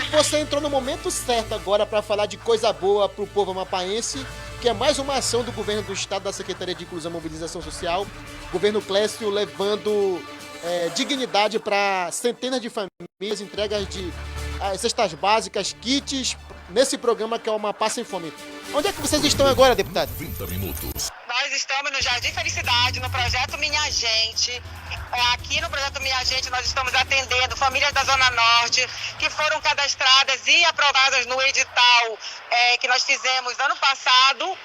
você entrou no momento certo agora para falar de coisa boa para o povo amapaense, que é mais uma ação do governo do estado, da Secretaria de Inclusão e Mobilização Social, governo Clécio levando dignidade para centenas de famílias, entregas de cestas básicas, kits, nesse programa que é o Amapá Sem Fome. Onde é que vocês estão agora, deputado? 30 minutos. Nós estamos no Jardim Felicidade, no projeto Minha Gente. Aqui no projeto Minha Gente nós estamos atendendo famílias da Zona Norte que foram cadastradas e aprovadas no edital que nós fizemos ano passado.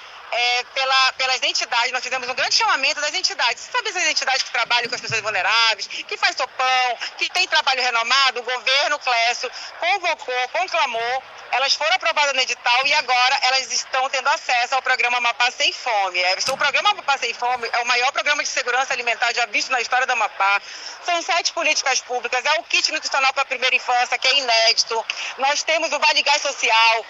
Pelas entidades, nós fizemos um grande chamamento das entidades. Você sabe essas entidades que trabalham com as pessoas vulneráveis, que faz sopão, que tem trabalho renomado? O governo Clécio convocou, conclamou, elas foram aprovadas no edital e agora elas estão tendo acesso ao programa Amapá Sem Fome. O programa Amapá Sem Fome é o maior programa de segurança alimentar já visto na história do Amapá. São 7 políticas públicas, é o kit nutricional para a primeira infância, que é inédito. Nós temos o Vale Gás Social,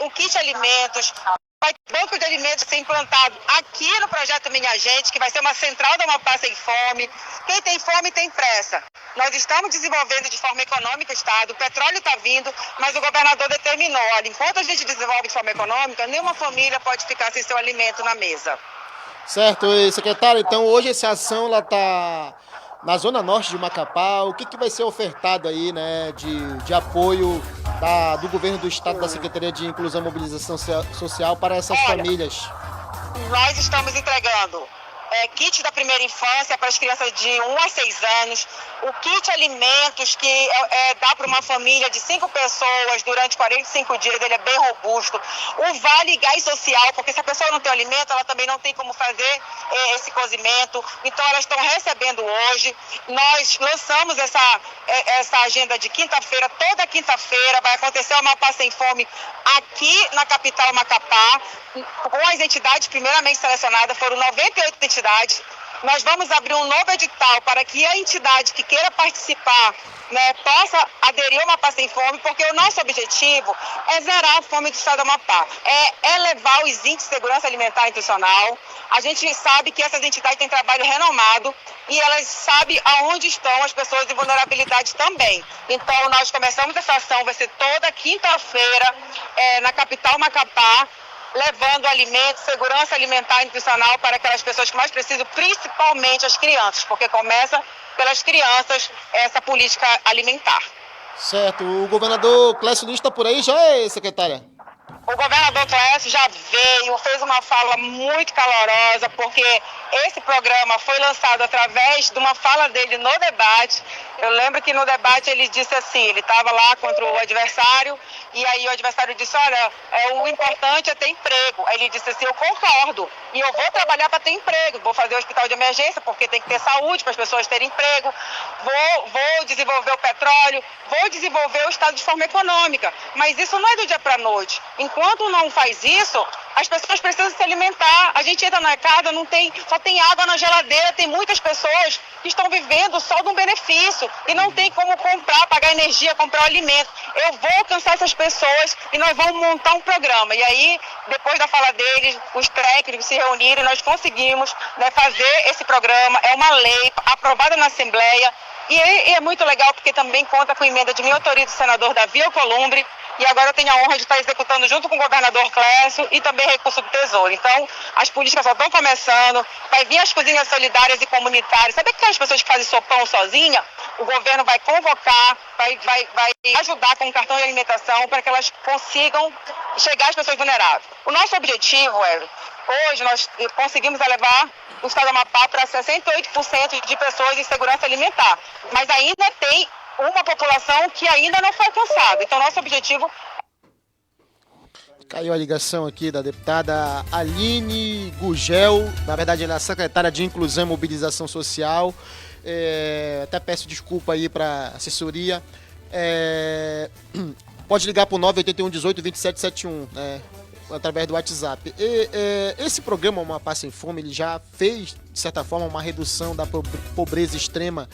o kit alimentos, vai ter banco de alimentos ser implantado aqui no projeto Minha Gente, que vai ser uma central do Amapá Sem Fome. Quem tem fome tem pressa. Nós estamos desenvolvendo de forma econômica o Estado, o petróleo está vindo, mas o governador determinou, olha, enquanto a gente desenvolve de forma econômica, nenhuma família pode ficar sem seu alimento na mesa. Certo, e secretário, então hoje essa ação está na Zona Norte de Macapá. O que vai ser ofertado aí, né, de apoio do governo do estado, da Secretaria de Inclusão e Mobilização Social para essas famílias? Nós estamos entregando kit da primeira infância para as crianças de 1 a 6 anos, o kit alimentos que dá para uma família de 5 pessoas durante 45 dias, ele é bem robusto, o Vale Gás Social, porque se a pessoa não tem alimento, ela também não tem como fazer esse cozimento, então elas estão recebendo hoje. Nós lançamos essa agenda de quinta-feira, toda quinta-feira vai acontecer o Amapá Sem Fome aqui na capital Macapá, com as entidades primeiramente selecionadas, foram 98 entidades. Nós vamos abrir um novo edital para que a entidade que queira participar, né, possa aderir ao Amapá Sem Fome, porque o nosso objetivo é zerar a fome do estado do Amapá, é elevar os índices de segurança alimentar e nutricional. A gente sabe que essas entidades têm trabalho renomado e elas sabem aonde estão as pessoas em vulnerabilidade também. Então, nós começamos essa ação, vai ser toda quinta-feira na capital Macapá, levando alimentos, segurança alimentar e nutricional para aquelas pessoas que mais precisam, principalmente as crianças, porque começa pelas crianças essa política alimentar. Certo. O governador Clécio Lins está por aí já, secretária? O governador Clécio já veio, fez uma fala muito calorosa, porque esse programa foi lançado através de uma fala dele no debate. Eu lembro que no debate ele disse assim, ele estava lá contra o adversário, e aí o adversário disse, olha, o importante é ter emprego. Aí ele disse assim, eu concordo, e eu vou trabalhar para ter emprego, vou fazer o hospital de emergência, porque tem que ter saúde para as pessoas terem emprego, vou desenvolver o petróleo, vou desenvolver o estado de forma econômica. Mas isso não é do dia para a noite. Enquanto não faz isso, as pessoas precisam se alimentar. A gente entra na casa, só tem água na geladeira, tem muitas pessoas que estão vivendo só de um benefício e não tem como comprar, pagar energia, comprar alimento. Eu vou alcançar essas pessoas e nós vamos montar um programa. E aí, depois da fala deles, os técnicos se reuniram e nós conseguimos, né, fazer esse programa. É uma lei aprovada na Assembleia e é muito legal porque também conta com emenda de minha autoria do senador Davi Alcolumbre. E agora eu tenho a honra de estar executando junto com o governador Clécio e também recurso do Tesouro. Então, as políticas só estão começando, vai vir as cozinhas solidárias e comunitárias. Sabe aquelas pessoas que fazem sopão sozinha? O governo vai convocar, vai ajudar com o cartão de alimentação para que elas consigam chegar às pessoas vulneráveis. O nosso objetivo hoje nós conseguimos elevar o estado do Amapá para 68% de pessoas em segurança alimentar. Mas ainda tem uma população que ainda não foi alcançada. Então, nosso objetivo... Caiu a ligação aqui da deputada Aline Gugel, na verdade ela é a secretária de Inclusão e Mobilização Social. Até peço desculpa aí para a assessoria. Pode ligar para o 981 18 27 71, através do WhatsApp. Esse programa, Amapá Sem Fome, ele já fez, de certa forma, uma redução da pobreza extrema,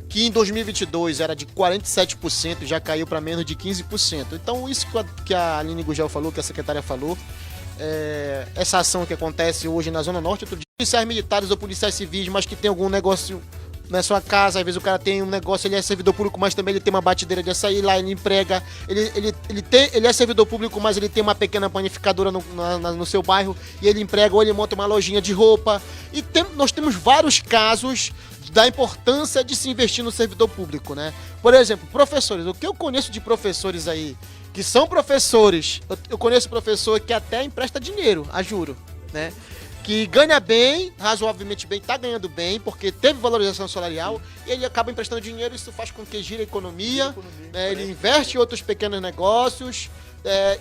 que em 2022 era de 47%, já caiu para menos de 15%. Então, isso que a Aline Gugel falou, que a secretária falou, essa ação que acontece hoje na Zona Norte, outro dia, policiais militares ou policiais civis, mas que tem algum negócio na sua casa, às vezes o cara tem um negócio, ele é servidor público, mas também ele tem uma batedeira de açaí, lá ele emprega, ele é servidor público, mas ele tem uma pequena panificadora no seu bairro, e ele emprega, ou ele monta uma lojinha de roupa, e nós temos vários casos da importância de se investir no servidor público, né? Por exemplo, professores, o que eu conheço de professores aí, que são professores, eu conheço professor que até empresta dinheiro, a juro, né? Que ganha bem, razoavelmente bem, tá ganhando bem, porque teve valorização salarial, e ele acaba emprestando dinheiro, isso faz com que gire a economia, né? Ele investe em outros pequenos negócios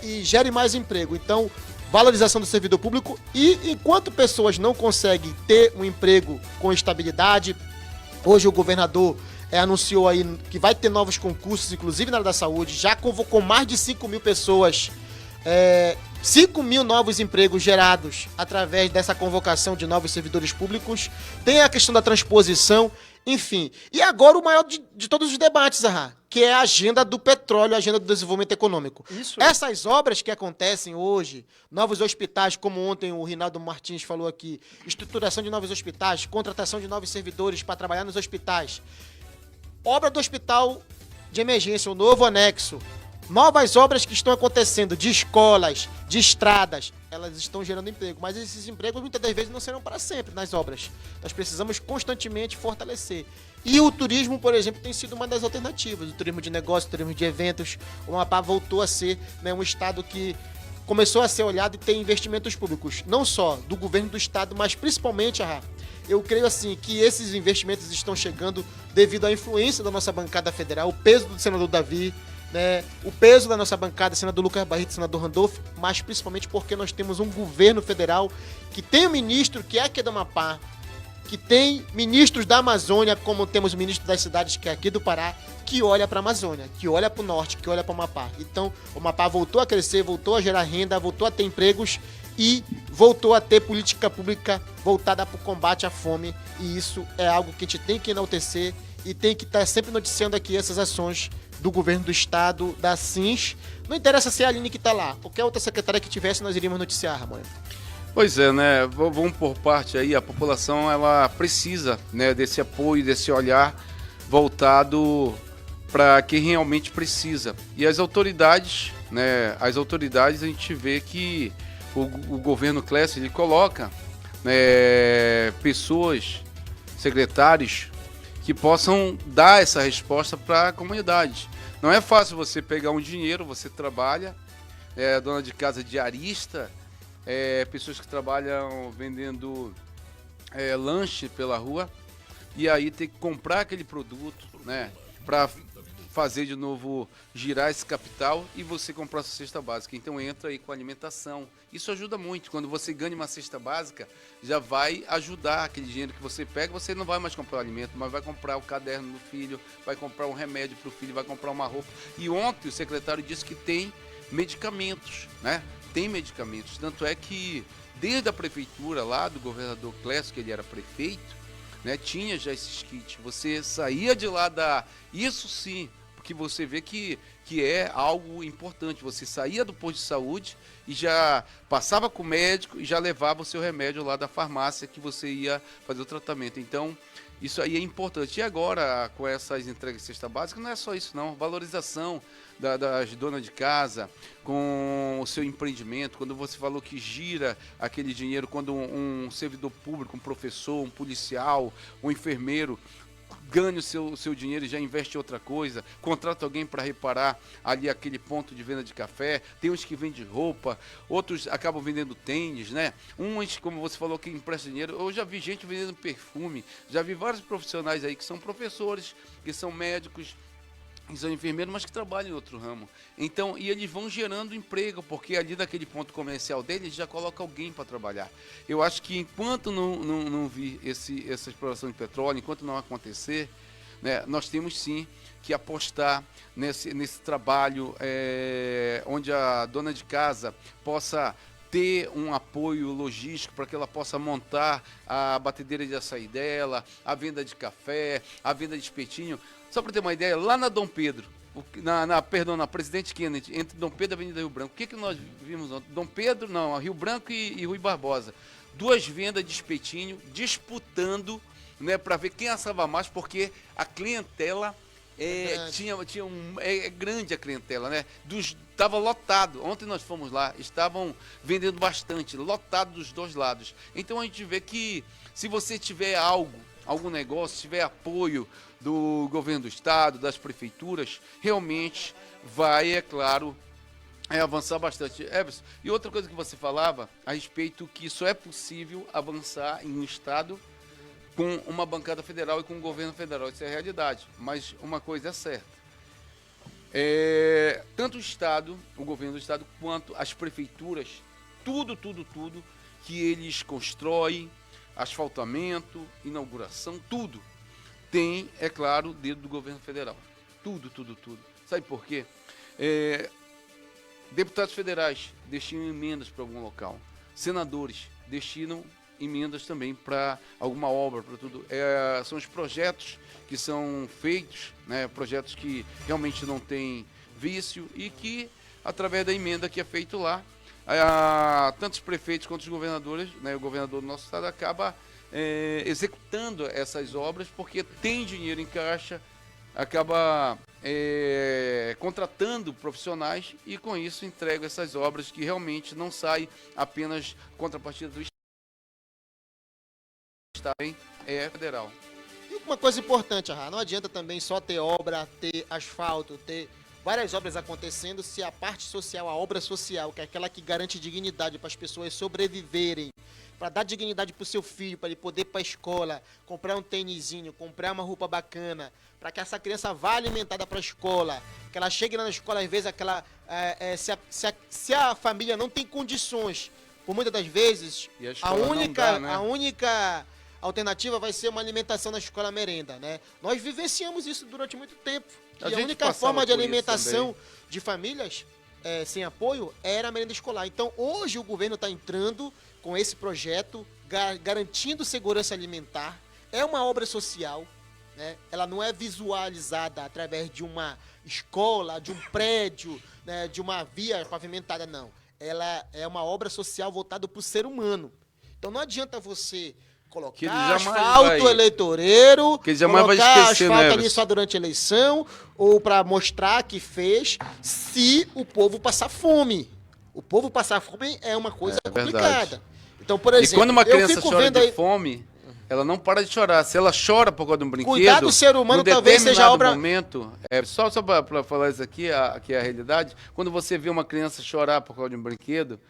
e gere mais emprego. Então, valorização do servidor público, e enquanto pessoas não conseguem ter um emprego com estabilidade, hoje o governador anunciou aí que vai ter novos concursos, inclusive na área da saúde, já convocou mais de 5 mil pessoas, 5 mil novos empregos gerados através dessa convocação de novos servidores públicos. Tem a questão da transposição, enfim. E agora o maior de todos os debates, que é a agenda do petróleo, a agenda do desenvolvimento econômico. Isso. Essas obras que acontecem hoje, novos hospitais, como ontem o Rinaldo Martins falou aqui, estruturação de novos hospitais, contratação de novos servidores para trabalhar nos hospitais, obra do hospital de emergência, o novo anexo, novas obras que estão acontecendo de escolas, de estradas, elas estão gerando emprego, mas esses empregos muitas das vezes não serão para sempre nas obras. Nós precisamos constantemente fortalecer. E o turismo, por exemplo, tem sido uma das alternativas. O turismo de negócio, o turismo de eventos. O Amapá voltou a ser, né, um estado que começou a ser olhado e tem investimentos públicos, não só do governo do estado, mas principalmente, eu creio assim que esses investimentos estão chegando devido à influência da nossa bancada federal, o peso do senador Davi, né, o peso da nossa bancada, senador Lucas Barreto, senador Randolph, mas principalmente porque nós temos um governo federal que tem um ministro que é aqui do Amapá, que tem ministros da Amazônia, como temos o ministro das cidades, que é aqui do Pará, que olha para a Amazônia, que olha para o norte, que olha para o Amapá. Então, o Amapá voltou a crescer, voltou a gerar renda, voltou a ter empregos e voltou a ter política pública voltada para o combate à fome. E isso é algo que a gente tem que enaltecer e tem que estar sempre noticiando aqui essas ações do governo do estado, da SINS. Não interessa se é a Aline que está lá. Qualquer outra secretária que tivesse, nós iríamos noticiar, Ramon. Pois é, né? Vamos por parte aí, a população ela precisa, né, desse apoio, desse olhar voltado para quem realmente precisa. E as autoridades, né? As autoridades a gente vê que o governo Clécio, ele coloca, né, pessoas, secretários que possam dar essa resposta para a comunidade. Não é fácil você pegar um dinheiro, você trabalha, dona de casa diarista, pessoas que trabalham vendendo lanche pela rua, e aí ter que comprar aquele produto, né, para fazer de novo girar esse capital e você comprar a sua cesta básica. Então entra aí com alimentação. Isso ajuda muito. Quando você ganha uma cesta básica, já vai ajudar aquele dinheiro que você pega. Você não vai mais comprar o alimento, mas vai comprar o caderno do filho, vai comprar um remédio para o filho, vai comprar uma roupa. E ontem o secretário disse que tem medicamentos, né? Tem medicamentos. Tanto é que desde a prefeitura lá do governador Clécio, que ele era prefeito, né, tinha já esses kits. Você saía de lá isso sim, porque você vê que é algo importante. Você saía do posto de saúde e já passava com o médico e já levava o seu remédio lá da farmácia que você ia fazer o tratamento. Então, isso aí é importante. E agora, com essas entregas de cesta básica, não é só isso não. Valorização das donas de casa com o seu empreendimento. Quando você falou que gira aquele dinheiro, quando um servidor público, um professor, um policial, um enfermeiro ganha o seu dinheiro e já investe em outra coisa, contrata alguém para reparar ali aquele ponto de venda de café, tem uns que vendem roupa, outros acabam vendendo tênis, né? Uns, como você falou, que empresta dinheiro. Eu já vi gente vendendo perfume, já vi vários profissionais aí que são professores, que são médicos, que são enfermeiros, mas que trabalham em outro ramo. Então, e eles vão gerando emprego, porque ali naquele ponto comercial deles já coloca alguém para trabalhar. Eu acho que enquanto não vir essa exploração de petróleo, enquanto não acontecer, né, nós temos sim que apostar nesse trabalho onde a dona de casa possa ter um apoio logístico para que ela possa montar a batedeira de açaí dela, a venda de café, a venda de espetinho. Só para ter uma ideia, lá na Dom Pedro, na Presidente Kennedy, entre Dom Pedro e Avenida Rio Branco, o que nós vimos ontem? Dom Pedro, não, Rio Branco e Rui Barbosa. 2 vendas de espetinho disputando né, para ver quem assava mais, porque a clientela é grande a clientela, né? Estava lotado. Ontem nós fomos lá, estavam vendendo bastante, lotado dos dois lados. Então a gente vê que se você tiver algum negócio, tiver apoio do governo do estado, das prefeituras, realmente vai, é claro, avançar bastante. Everson, e outra coisa que você falava a respeito que só é possível avançar em um estado com uma bancada federal e com o governo federal. Isso é a realidade. Mas uma coisa é certa. Tanto o estado, o governo do estado, quanto as prefeituras, tudo que eles constroem, asfaltamento, inauguração, tudo, tem, é claro, o dedo do governo federal. Tudo. Sabe por quê? Deputados federais destinam emendas para algum local. Senadores destinam emendas também para alguma obra, para tudo. São os projetos que são feitos, né, projetos que realmente não têm vício e que, através da emenda que é feito lá, tanto os prefeitos quanto os governadores, né, o governador do nosso estado acaba executando essas obras porque tem dinheiro em caixa, acaba contratando profissionais e com isso entrega essas obras que realmente não saem apenas contrapartida do Estado, federal. E uma coisa importante, não adianta também só ter obra, ter asfalto, ter várias obras acontecendo se a parte social, a obra social, que é aquela que garante dignidade para as pessoas sobreviverem, para dar dignidade para o seu filho, para ele poder ir para a escola, comprar um tênisinho, comprar uma roupa bacana, para que essa criança vá alimentada para a escola, que ela chegue lá na escola, às vezes se a família não tem condições, por muitas das vezes, a única alternativa vai ser uma alimentação na escola merenda, né? Nós vivenciamos isso durante muito tempo. E a única forma de alimentação de famílias sem apoio era a merenda escolar. Então, hoje o governo está entrando com esse projeto, garantindo segurança alimentar. É uma obra social, né? Ela não é visualizada através de uma escola, de um prédio, né, de uma via pavimentada, não. Ela é uma obra social voltada para o ser humano. Então, não adianta você colocar asfalto eleitoreiro, colocar asfalto ali só durante a eleição, ou para mostrar que fez, se o povo passar fome. O povo passar fome é uma coisa complicada. Então, por exemplo, e quando uma criança chora de fome, ela não para de chorar. Se ela chora por causa de um brinquedo, cuidar do ser humano talvez seja a obra... momento, só para falar isso aqui, que é a realidade, quando você vê uma criança chorar por causa de um brinquedo,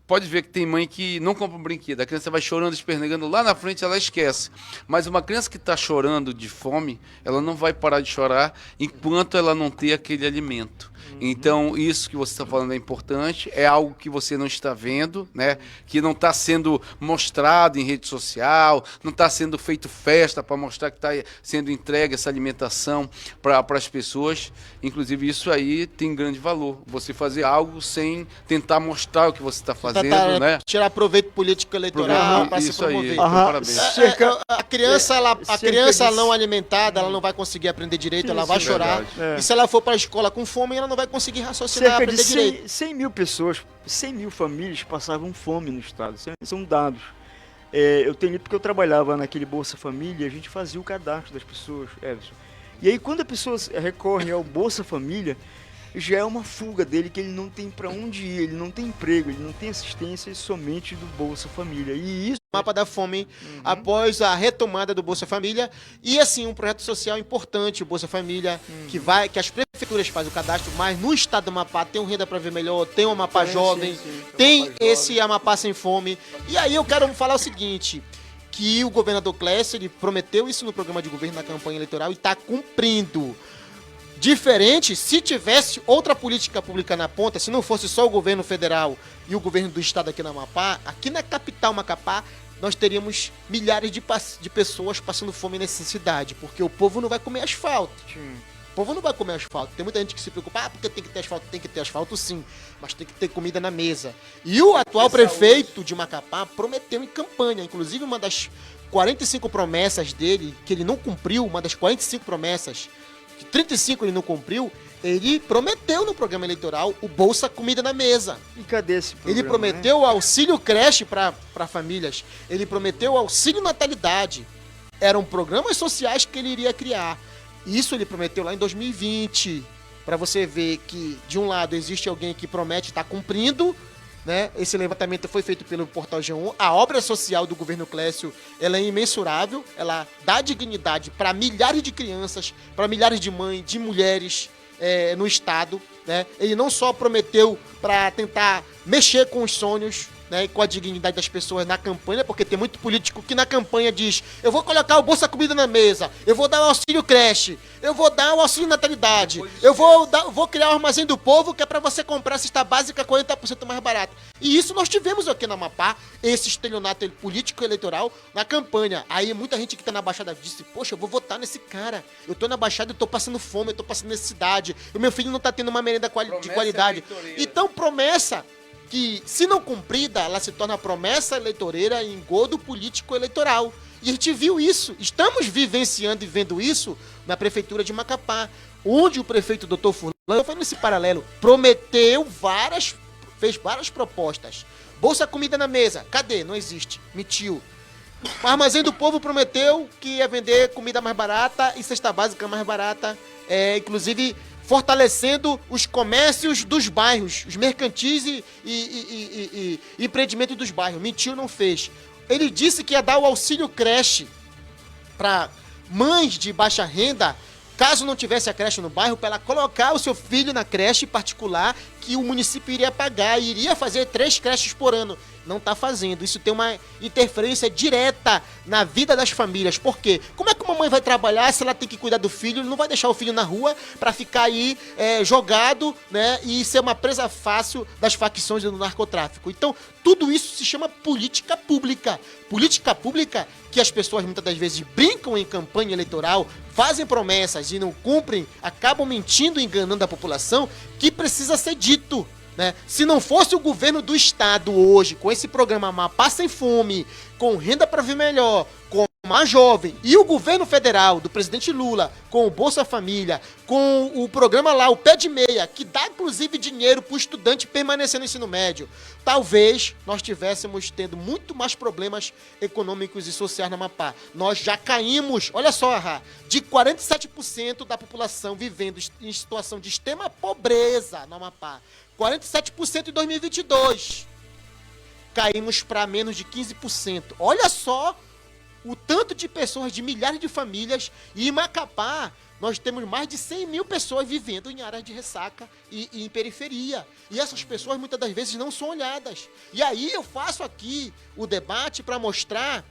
pode ver que tem mãe que não compra um brinquedo, a criança vai chorando, espernegando, lá na frente ela esquece. Mas uma criança que está chorando de fome, ela não vai parar de chorar enquanto ela não ter aquele alimento. Então, isso que você está falando é importante, é algo que você não está vendo, né? Que não está sendo mostrado em rede social, não está sendo feito festa para mostrar que está sendo entregue essa alimentação para as pessoas. Inclusive, isso aí tem grande valor. Você fazer algo sem tentar mostrar o que você está fazendo, né? Tirar proveito político eleitoral para se promover. Aí, parabéns. A criança não alimentada, ela não vai conseguir aprender direito, ela vai chorar. E se ela for para a escola com fome, ela não vai conseguir raciocinar, cerca aprender de direito. 100 mil pessoas, 100 mil famílias passavam fome no estado. São dados. Eu tenho porque eu trabalhava naquele Bolsa Família, a gente fazia o cadastro das pessoas, Everson. E aí quando a pessoa recorre ao Bolsa Família, já é uma fuga dele, que ele não tem para onde ir, ele não tem emprego, ele não tem assistência somente do Bolsa Família. E isso... Mapa da fome após a retomada do Bolsa Família e assim um projeto social importante, o Bolsa Família, que as prefeituras fazem o cadastro, mas no estado do Amapá tem um Renda para Ver Melhor, tem o Amapá Jovem, tem esse Amapá Sem Fome. E aí eu quero falar o seguinte, que o governador Clécio, ele prometeu isso no programa de governo na campanha eleitoral e está cumprindo. Diferente se tivesse outra política pública na ponta, se não fosse só o governo federal e o governo do estado aqui no Amapá, aqui na capital Macapá, nós teríamos milhares de pessoas passando fome e necessidade, porque o povo não vai comer asfalto. O povo não vai comer asfalto. Tem muita gente que se preocupa, porque tem que ter asfalto sim, mas tem que ter comida na mesa. E o atual prefeito de Macapá prometeu em campanha, inclusive uma das 45 promessas dele, que ele não cumpriu, uma das 45 promessas, que 35 ele não cumpriu, ele prometeu no programa eleitoral o Bolsa Comida na Mesa. E cadê esse programa? Ele prometeu o auxílio creche para famílias. Ele prometeu o auxílio natalidade. eram programas sociais que ele iria criar. Isso ele prometeu lá em 2020, para você ver que, de um lado, existe alguém que promete estar cumprindo, né? Esse levantamento foi feito pelo Portal G1. A obra social do governo Clécio, ela é imensurável, ela dá dignidade para milhares de crianças, para milhares de mães, de mulheres no estado, né? Ele não só prometeu para tentar mexer com os sonhos, né, e com a dignidade das pessoas na campanha, porque tem muito político que na campanha diz: eu vou colocar o Bolsa Comida na mesa, eu vou dar o auxílio creche, eu vou dar o auxílio natalidade, eu vou criar o Armazém do Povo, que é para você comprar a cesta básica 40% mais barata. E isso nós tivemos aqui na Amapá, esse estelionato político eleitoral na campanha. Aí muita gente que tá na Baixada disse: poxa, eu vou votar nesse cara, eu tô na Baixada e tô passando fome, eu tô passando necessidade, o meu filho não tá tendo uma merenda de qualidade. Então, promessa que, se não cumprida, ela se torna promessa eleitoreira e engodo político eleitoral. E a gente viu isso, estamos vivenciando e vendo isso na prefeitura de Macapá, onde o prefeito Dr. Furlan, foi nesse paralelo, fez várias propostas. Bolsa Comida na mesa, cadê? Não existe, mentiu. O Armazém do Povo prometeu que ia vender comida mais barata e cesta básica mais barata, inclusive fortalecendo os comércios dos bairros, os mercantis e empreendimentos dos bairros. Mentiu, não fez. Ele disse que ia dar o auxílio creche para mães de baixa renda, caso não tivesse a creche no bairro, para ela colocar o seu filho na creche particular que o município iria pagar e iria fazer 3 creches por ano. Não está fazendo. Isso tem uma interferência direta na vida das famílias. Por quê? Como é que uma mãe vai trabalhar se ela tem que cuidar do filho? Não vai deixar o filho na rua para ficar aí jogado, né, e ser uma presa fácil das facções do narcotráfico. Então, tudo isso se chama política pública. Política pública que as pessoas muitas das vezes brincam em campanha eleitoral, fazem promessas e não cumprem, acabam mentindo e enganando a população, que precisa ser dito. Né? Se não fosse o governo do estado hoje, com esse programa Amapá Sem Fome, com renda para viver melhor, com a jovem, e o governo federal do presidente Lula, com o Bolsa Família, com o programa lá, o Pé de Meia, que dá inclusive dinheiro para o estudante permanecer no ensino médio, talvez nós tivéssemos tendo muito mais problemas econômicos e sociais na Amapá. Nós já caímos, olha só, de 47% da população vivendo em situação de extrema pobreza no Amapá. 47% em 2022. Caímos para menos de 15%. Olha só o tanto de pessoas, de milhares de famílias. E em Macapá, nós temos mais de 100 mil pessoas vivendo em áreas de ressaca e em periferia. E essas pessoas, muitas das vezes, não são olhadas. E aí eu faço aqui o debate para mostrar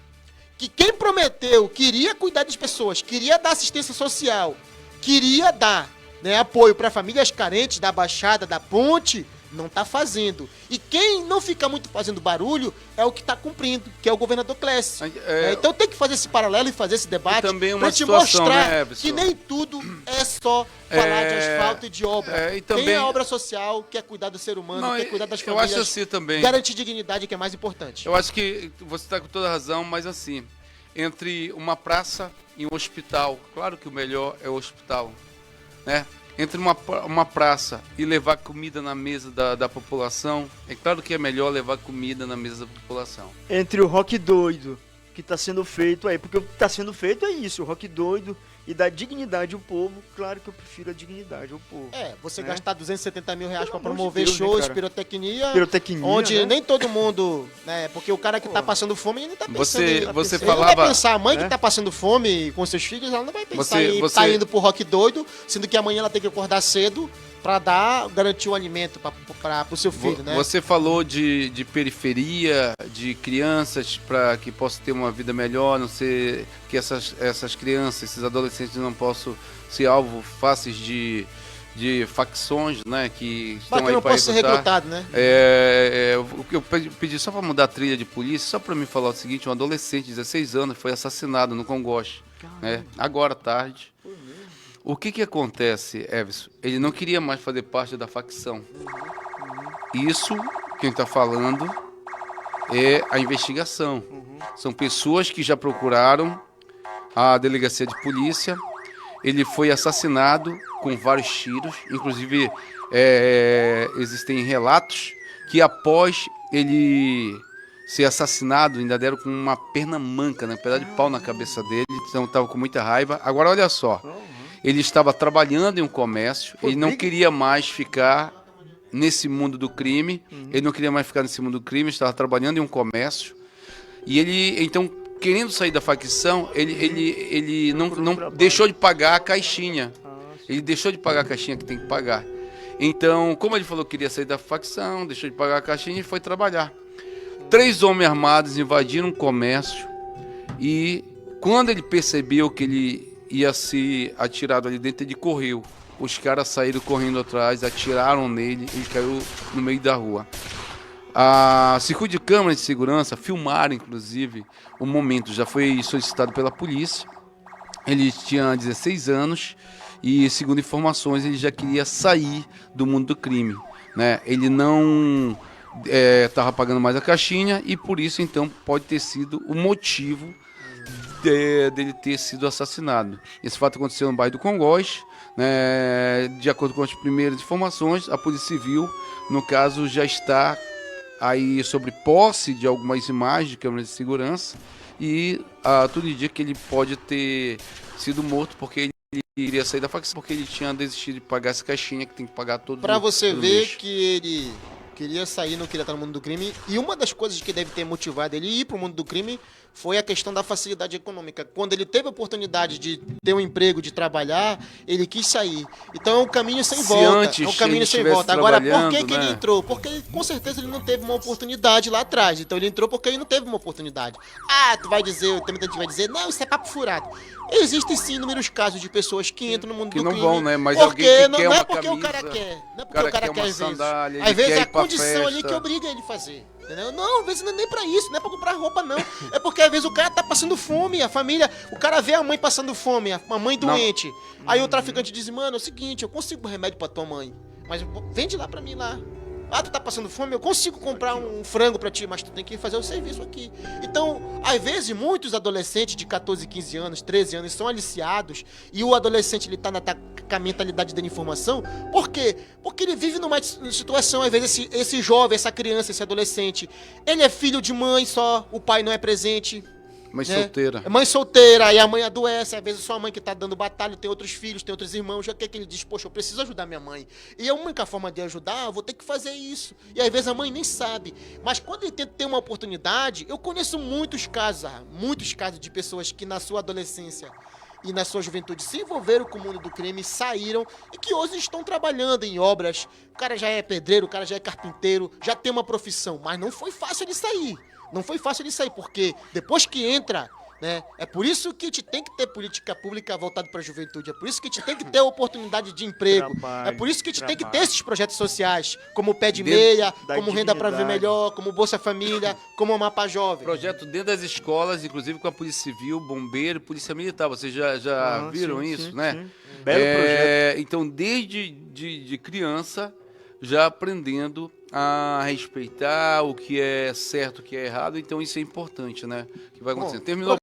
que quem prometeu que iria cuidar das pessoas, queria dar assistência social, queria dar, né, apoio para famílias carentes da Baixada, da Ponte, não está fazendo. E quem não fica muito fazendo barulho é o que está cumprindo, que é o governador Clécio. Então tem que fazer esse paralelo e fazer esse debate para te mostrar, né, que nem tudo é só falar de asfalto e de obra. Tem a obra social, que é cuidar do ser humano, que é cuidar das famílias, eu acho assim também, garantir dignidade, que é mais importante. Eu acho que você está com toda a razão, mas assim, entre uma praça e um hospital, claro que o melhor é o hospital, né? Entre uma praça e levar comida na mesa da população, é claro que é melhor levar comida na mesa da população. Entre o rock doido que está sendo feito aí, porque o que está sendo feito é isso, o rock doido e dar dignidade ao povo, claro que eu prefiro a dignidade ao povo. Você né? gastar 270 mil reais para Pelo amor promover de Deus, shows, né, pirotecnia, pirotecnia, onde né? nem todo mundo, né, porque o cara que tá passando fome, ele não tá pensando Você ele falava, não vai pensar, a mãe né? que tá passando fome com seus filhos, ela não vai pensar Você tá indo pro rock doido, sendo que amanhã ela tem que acordar cedo para garantir o alimento para o seu filho, né? Você falou de periferia, de crianças para que possam ter uma vida melhor, não ser que essas crianças, esses adolescentes não possam ser alvo fáceis de facções, né, que estão aí não para posso ser recrutado, né? O que eu pedi só para mudar a trilha de polícia, só para me falar o seguinte: um adolescente de 16 anos foi assassinado no Congoche, né, agora à tarde. O que acontece, Everson? Ele não queria mais fazer parte da facção. Isso, quem está falando, é a investigação. São pessoas que já procuraram a delegacia de polícia. Ele foi assassinado com vários tiros. Inclusive, existem relatos que após ele ser assassinado, ainda deram com uma perna manca, né? Um pedaço de pau na cabeça dele, então estava com muita raiva. Agora, olha só, ele estava trabalhando em um comércio, ele não queria mais ficar nesse mundo do crime, estava trabalhando em um comércio, e ele, então, querendo sair da facção, ele não deixou de pagar a caixinha. Ele deixou de pagar a caixinha que tem que pagar. Então, como ele falou que queria sair da facção, deixou de pagar a caixinha e foi trabalhar. 3 homens armados invadiram um comércio e quando ele percebeu que ele ia ser atirado ali dentro, ele correu. Os caras saíram correndo atrás, atiraram nele, ele caiu no meio da rua. A circuito de câmeras de segurança filmaram, inclusive, o momento. Já foi solicitado pela polícia. Ele tinha 16 anos e, segundo informações, ele já queria sair do mundo do crime, né? Ele não estava pagando mais a caixinha e, por isso, então, pode ter sido o motivo dele ter sido assassinado. Esse fato aconteceu no bairro do Congoz, né? De acordo com as primeiras informações, a Polícia Civil, no caso, já está aí sobre posse de algumas imagens de câmeras de segurança e tudo indica que ele pode ter sido morto porque ele iria sair da facção, porque ele tinha desistido de pagar essa caixinha que tem que pagar todo. Pra você todo ver mês. que ele queria sair, não queria estar no mundo do crime. E uma das coisas que deve ter motivado ele a ir pro mundo do crime foi a questão da facilidade econômica. Quando ele teve a oportunidade de ter um emprego, de trabalhar, ele quis sair. Então é um caminho sem Se volta. antes É um caminho ele sem estivesse volta. Agora, por que, trabalhando, que ele né? entrou? Porque com certeza ele não teve uma oportunidade lá atrás. Então ele entrou porque ele não teve uma oportunidade. Ah, tu vai dizer, também gente vai dizer, não, isso é papo furado. Existem sim inúmeros casos de pessoas que entram no mundo Que do não crime. vão, né? Mas porque alguém que não, quer não é uma porque o cara camisa, quer. Não é porque o cara quer, uma às vezes. sandália, Às ele vezes quer é ir a pra condição ali festa. que obriga ele a fazer. Entendeu? Não, às vezes não é nem pra isso, não é pra comprar roupa, não. É porque às vezes o cara tá passando fome, a família, o cara vê a mãe passando fome, a mãe doente. Aí o traficante diz, mano, é o seguinte, eu consigo um remédio pra tua mãe, mas vende lá pra mim lá. Ah, tu tá passando fome? Eu consigo comprar um frango pra ti, mas tu tem que fazer o serviço aqui. Então, às vezes, muitos adolescentes de 14, 15 anos, 13 anos são aliciados e o adolescente ele tá com a mentalidade dando informação. Por quê? Porque ele vive numa situação, às vezes, esse jovem, essa criança, esse adolescente, ele é filho de mãe só, o pai não é presente. Mas né? solteira. É mãe solteira, aí a mãe adoece, às vezes sua mãe que tá dando batalha, tem outros filhos, tem outros irmãos, já que ele diz, poxa, eu preciso ajudar minha mãe. E a única forma de ajudar, eu vou ter que fazer isso. E às vezes a mãe nem sabe. Mas quando ele tenta ter uma oportunidade, eu conheço muitos casos de pessoas que na sua adolescência e na sua juventude se envolveram com o mundo do crime, saíram e que hoje estão trabalhando em obras. O cara já é pedreiro, o cara já é carpinteiro, já tem uma profissão, mas não foi fácil de sair. Não foi fácil de sair, porque depois que entra, né, é por isso que a gente tem que ter política pública voltada para a juventude, é por isso que a gente tem que ter oportunidade de emprego, é por isso que a gente tem que ter esses projetos sociais, como o Pé de Meia, como Renda para Viver Melhor, como Bolsa Família, como o Mapa Jovem. Projeto dentro das escolas, inclusive com a Polícia Civil, Bombeiro, Polícia Militar. Vocês já viram sim, isso, sim, né? sim. Belo projeto. Então, desde de criança, já aprendendo a respeitar o que é certo, o que é errado. Então, isso é importante, né? Que vai acontecendo. Terminou.